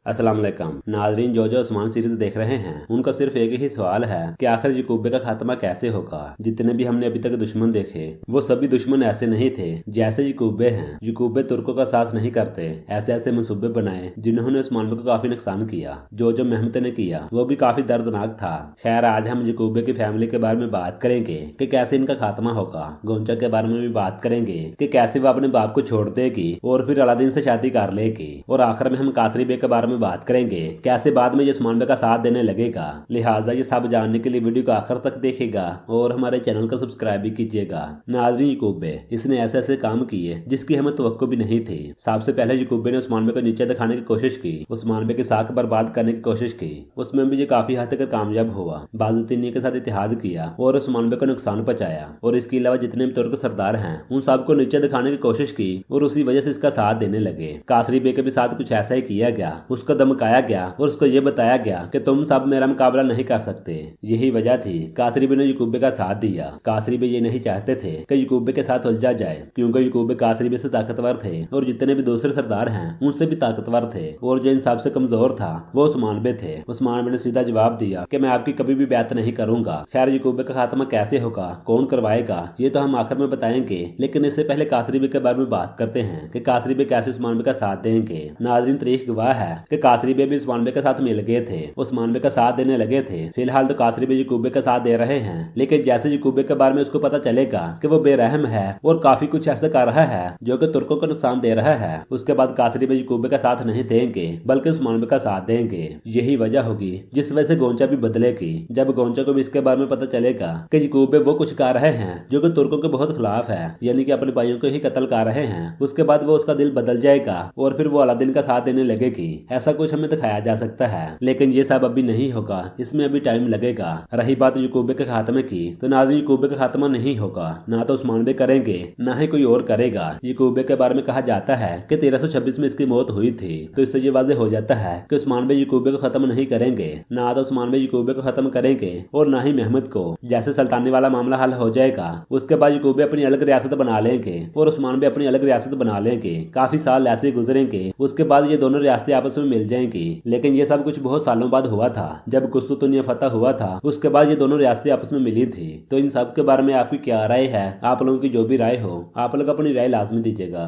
अस्सलाम वालेकुम नाजरीन, जो उस्मान सीरीज देख रहे हैं उनका सिर्फ एक ही सवाल है कि आखिर याकूबे का खात्मा कैसे होगा। जितने भी हमने अभी तक दुश्मन देखे वो सभी दुश्मन ऐसे नहीं थे जैसे याकूबे हैं। याकूबे तुर्कों का साथ नहीं करते। ऐसे ऐसे मंसूबे बनाए जिन्होंने उस्मान को काफी नुकसान किया। जो मेहनत ने किया वो भी काफी दर्दनाक था। खैर, आज हम याकूबे की फैमिली के बारे में बात करेंगे कि कैसे इनका खात्मा होगा। गोंचा के बारे में भी बात करेंगे कि कैसे वो अपने बाप को छोड़ देगी और फिर अलादीन से शादी कर लेगी। और आखिर में हम कासरी बे के बारे में बात करेंगे कैसे बाद में ये उस्मान बे का साथ देने लगेगा। लिहाजा ये सब जानने के लिए वीडियो को आखिर तक देखेगा और हमारे चैनल को सब्सक्राइब भी कीजिएगा। नाज़रीन, याकूबे इसने ऐसे ऐसे काम किए जिसकी हमें तवक्को भी नहीं थी। सबसे पहले याकूबे ने उस्मान बे को नीचे दिखाने की कोशिश की, उस्मान बे की साख बर्बाद करने की कोशिश की। उसमें भी ये काफी हद तक कामयाब हुआ। बाजुद्दीन के साथ इतिहाद किया और उस्मान बे को नुकसान पहुंचाया। और इसके अलावा जितने भी तुर्क सरदार हैं उन सबको नीचे दिखाने की कोशिश की और उसी वजह से इसका साथ देने लगे। कासरी बे के भी साथ कुछ ऐसा ही किया गया। उसको धमकाया गया और उसको ये बताया गया कि तुम सब मेरा मुकाबला नहीं कर सकते। यही वजह थी कासरी बे ने याकूबे का साथ दिया। कासरी बे ये नहीं चाहते थे कि याकूबे के साथ उलझा जाए, क्योंकि याकूबे कासरी बे से ताकतवर थे और जितने भी दूसरे सरदार हैं उनसे भी ताकतवर थे। और जो इन सबसे कमजोर था वो उस्मान बे थे। उस्मान बे ने सीधा जवाब दिया कि मैं आपकी कभी भी बैत नहीं करूंगा। खैर, याकूबे का खात्मा कैसे होगा, कौन करवाएगा, ये तो हम आखिर में बताएंगे। लेकिन इससे पहले कासरी बे के बारे में बात करते हैं कि कासरी बे कैसे उस्मान बे का साथ देंगे। नाज़रीन, तारीख गवाह है कि कासरी बे भी उस्मान बे के साथ मिल गए थे, उस्मान बे का साथ देने लगे थे। फिलहाल तो कासरी बे याकूबे का साथ दे रहे हैं, लेकिन जैसे याकूबे के बारे में उसको पता चलेगा कि वो बेरहम है और काफी कुछ ऐसा कर रहा है जो कि तुर्कों को नुकसान दे रहा है, उसके बाद कासरी बे याकूबे का साथ नहीं देंगे बल्कि उस्मान बे का साथ देंगे। यही वजह होगी जिस वजह से गोंचा भी बदलेगी। जब गोंचा को भी इसके बारे में पता चलेगा कि याकूबे वो कुछ कर रहे हैं जो कि तुर्कों के बहुत खिलाफ है, यानी कि अपने भाइयों को ही कत्ल कर रहे हैं, उसके बाद वो उसका दिल बदल जाएगा और फिर वो अलादीन का साथ देने लगेगी। ऐसा कुछ हमें दिखाया जा सकता है, लेकिन ये सब अभी नहीं होगा, इसमें अभी टाइम लगेगा। रही बात याकूबे के खात्मे की, तो नाज़रीन, याकूबे का खात्मा नहीं होगा, ना तो उस्मान बे करेंगे ना ही कोई और करेगा। याकूबे के बारे में कहा जाता है कि 1326 में इसकी मौत हुई थी, तो इससे ये वाज़ेह हो जाता है कि उस्मान बे याकूबे को खत्म नहीं करेंगे, ना तो उस्मान बे याकूबे को खत्म करेंगे और ना ही महमूद को। जैसे सुल्तानी वाला मामला हल हो जाएगा उसके बाद याकूबे अपनी अलग रियासत बना लेंगे और उस्मान बे अपनी अलग रियासत बना लेंगे। काफी साल ऐसे गुजरेंगे, उसके बाद ये दोनों रियासतें आपस में मिल जाएंगी। लेकिन ये सब कुछ बहुत सालों बाद हुआ था। जब कुस्तुनतनिया फतह हुआ था उसके बाद ये दोनों रियासतें आपस में मिली थी। तो इन सब के बारे में आपकी क्या राय है? आप लोगों की जो भी राय हो आप लोग अपनी राय लाजमी दीजिएगा।